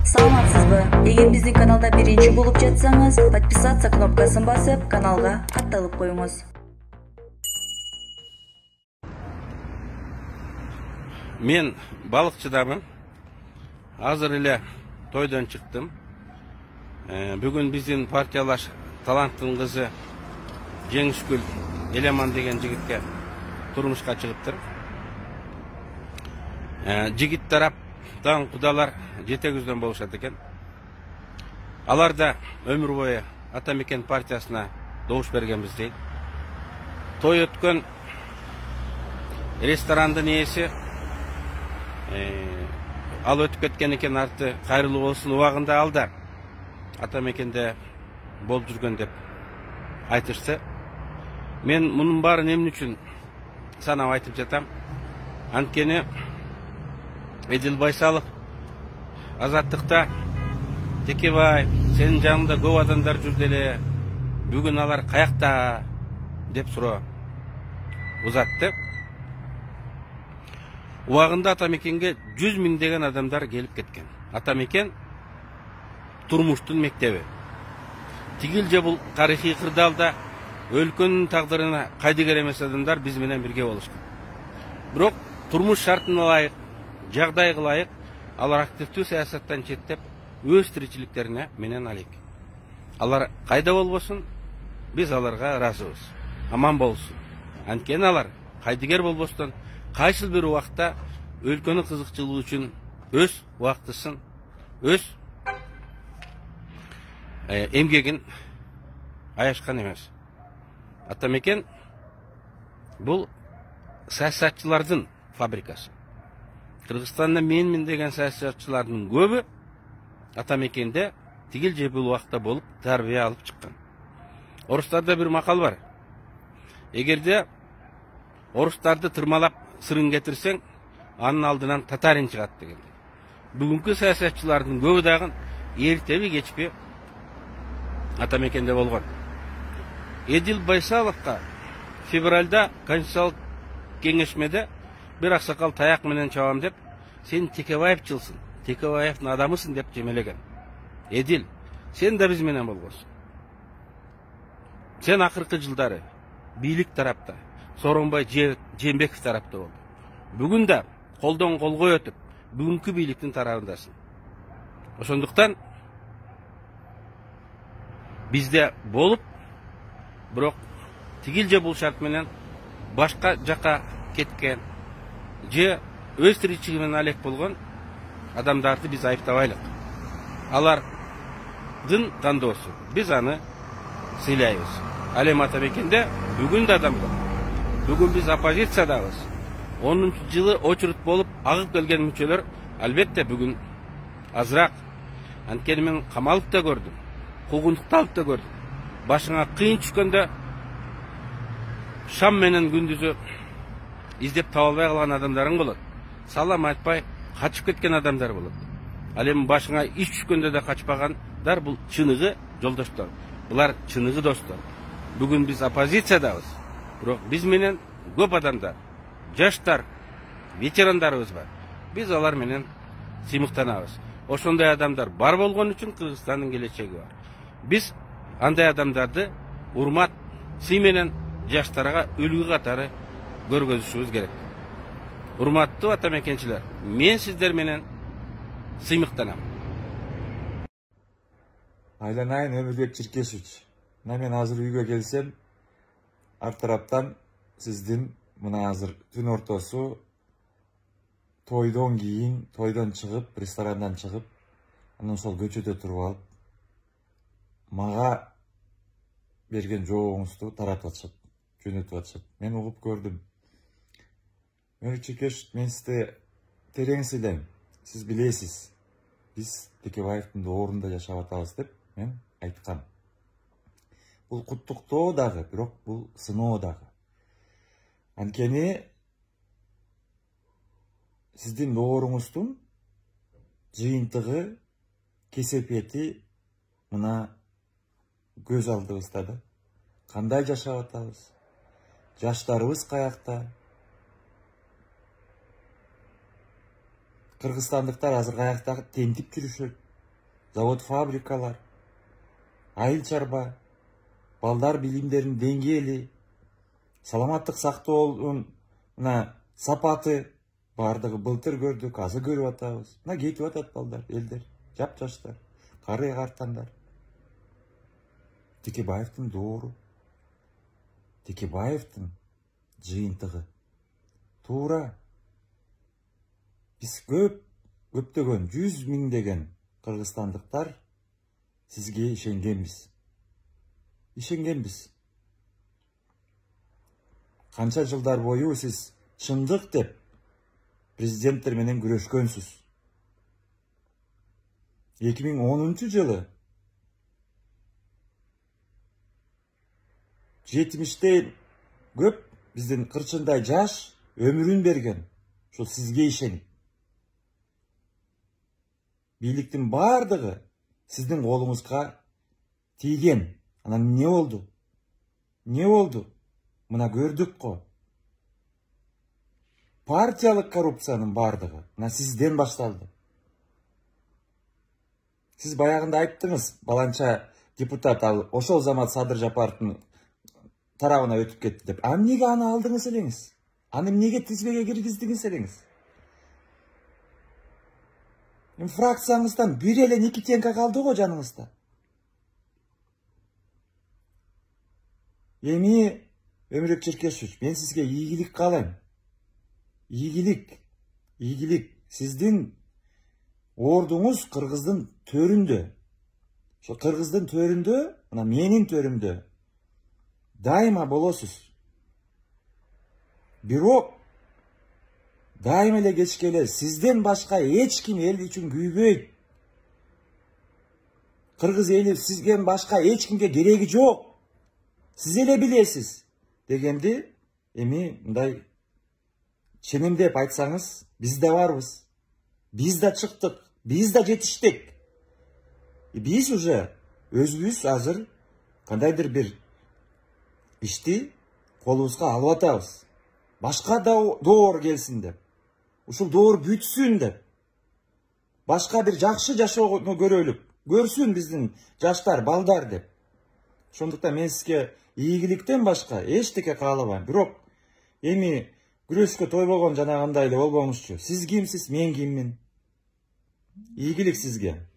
Саламатсызбы? Эгер биздин каналда биринчи болуп жатсаңыз, подписаться кнопкасын басып, каналга катталып коюңуз. Мен балыкчыдамын. Азыр эле тойдон чыктым. Бүгүн биздин партиялаш таланттын кызы Жеңишгүл Элеман деген жигитке турмушка чыгыптыр. Жигит тараптан кудалар жетегизден болушат экен. Алар да өмүр бою Ата Мекен партиясына добуш бергенбиз дейт. Той өткөн ресторандын ээси ал өтүп кеткен экен, арты кайрылуу болсун, убагында ал да Ата Мекенде болуп жүргөн деп айтышты. Мен мунун баарын эмне үчүн санап айтып жатам? Анткени Эдил Байсалов Азаттыкта Текебай, сенин жаныңда көп адамдар жүрдү эле, бүгүн алар каякта деп суроо узатты. Убагында Ата Мекенге 100 миңдеген адамдар келип кеткен. Ата Мекен турмуштун мектеби. Тигил же бул тарыхый кырдаалда өлкөнүн тагдырына кайдыгер эмес адамдар биз менен бирге болушкан. Бирок турмуш шартына ылайык, жагдайга ылайык алар активдүү саясаттан четтеп, өз тиричиликтерине менен алек. Алар кайда болбосун, биз аларга ыраазыбыз. Аман болсун. Анткени алар кайдыгер болбостон кайсыл бир убакта өлкөнүн кызыкчылыгы үчүн өз убактысын, өз эмгегин аяшкан эмес. Ата Мекен бул саясатчылардын фабрикасы. Кыргызстанда менмин деген саясатчылардын көбү Ата Мекенде тигил же бул убакта болуп тарбия алып чыккан. Орустарда бир макал бар. Эгерде орустарды тырмалап сырын кетирсең, анын алдынан татарин чыгат деген. Бүгүнкү саясатчылардын көбү дагы эртеби кечпи Ата Мекенде болгон. Эдил Байсаловка февралда конституциялык кеңешмеде бир аксакал таяк менен чабам деп, сен Текебаевчылсың, Текебаевдин адамысың деп жемелеген. Эдил, сен да биз менен болгонсуң. Сен акыркы жылдары бийлик тарапта, Сооронбай Жээнбеков тарапта болду. Бүгүн да колдон колго өтүп, бүгүнкү бийликтин тарабындасың. Ошондуктан бизде болуп, бирок тигил же бул шарт менен башка жака кеткен же өз тиричилиги менен алек болгон адамдарды биз айыптабайлык. Алардын тандоосу, биз аны сыйлайбыз. Ал эми Ата Мекенде бүгүн да адам көп. Бүгүн биз оппозициядабыз. 10-жылы очередь болуп агып келген мүчөлөр албетте бүгүн азыраак. Анткени мен камалып да көрдүм, куугунтукталып да көрдүм. Башыңа кыйын түшкөндө шам менен күндүзү издеп таба албай калган адамдарың болот. Салам айтпай качып кеткен адамдар болот. Ал эми башыңа иш түшкөндө да качпагандар бул чыныгы жолдоштор. Булар чыныгы достор. Бүгүн биз оппозициядабыз. Бирок биз менен көп адамдар, жаштар, ветерандарыбыз бар. Биз алар менен сыймыктанабыз. Ошондой адамдар бар болгон үчүн Кыргызстандын келечеги бар. Биз андай адамдарды урмат, сый менен жаштарга үлгү катары көргөзүшүбүз керек. Урматтуу Ата Мекенчилер, мен сиздер менен сыймыктанам. Айланайын Өмүрбек Чиркешевич. Мен азыр үйгө келсем, ар тараптан сиздин мына азыр түн ортосу тойдон кийин, тойдон чыгып, ресторандан чыгып, анан сол көчөдө туруп алып, мага берген жообуңузду таратып атышат, жөнөтүп атышат. Мен угуп көрдүм. Өмүрбек Чиркешевич, мен сизди терең сыйлайм. Сиз билесиз, биз Текебаевдин доорунда жашап атабыз деп мен айткам. Бул куттуктоо дагы, бирок бул сыноо дагы. Анткени сиздин дооруңуздун жыйынтыгы, кесепети мына көз алдыбызда да. Кандай жашап атабыз? Жаштарыбыз каякта? Кыргызстандыктар азыр каякта тентип жүрүшөт. завод, фабрикалар, айыл чарба, балдар билимдеринин деңгээли, саламаттык сактоонун сапаты бардыгы былтыр көрдүк, азыр көрүп атабыз. Мына кетип атат балдар, элдер, жап-жаштар, кары картандар. Текебаевдин доору, Текебаевдин жыйынтыгы туура. Биз көптөгөн 100 миңдеген кыргызстандыктар сизге ишенгенбиз. Канча жылдар бою сиз чындык деп президенттер менен күрөшкөнсүз. 2010 жылы 70-тен көп биздин кырчындай жаш өмүрүн берген. Ошол сизге ишенип. Бийликтин бардыгы сиздин колуңузга тийген. Анан не болду? Мына көрдүк го. Партиялык коррупциянын бардыгы мына сизден башталды. Сиз баягында айттыңыз, баланча депутат ал ошол замат Садыр Жапаровдун тарабына өтүп кетти деп. А эмнеге аны алдыңыз элеңиз? Аны эмнеге тизмеге киргиздиңиз элеңиз? Фракцияңыздан бир эле Никитенко калды го жаныңызда. Эми Өмүрөк Черкешевич, мен сизге ийгилик каалайм. Ийгилик. Сиздин ордуңуз Кыргыздын төрүндө. Ошо Кыргыздын төрүндө, мына менин төрүмдө дайыма болосуз. Бирок дайыма эле кечке сизден башка эч ким эл үчүн күйбөйт. Кыргыз эли сизден башка эч кимге кереги жок. Сиз эле билесиз дегенди эми мындай ченемдеп айтсаңыз, биз да барбыз. Биз да чыктык, биз да жетиштик. Биз уже өзүбүз азыр кандайдыр бир ишти колубузга алып атабыз. Башка доор келсин деп. Ушул доор бүтсүн деп. Башка бир жакшы жашоону көрөлүк. Көрсүн биздин жаштар, балдар деп. Ошондуктан мен сизге ийгиликтен башка эчтеке каалабайм. Бирок эми күрөшкө тойбогон жанагындай эле болбоңузчу. Сиз кимсиз, мен киммин? Ийгилик сизге.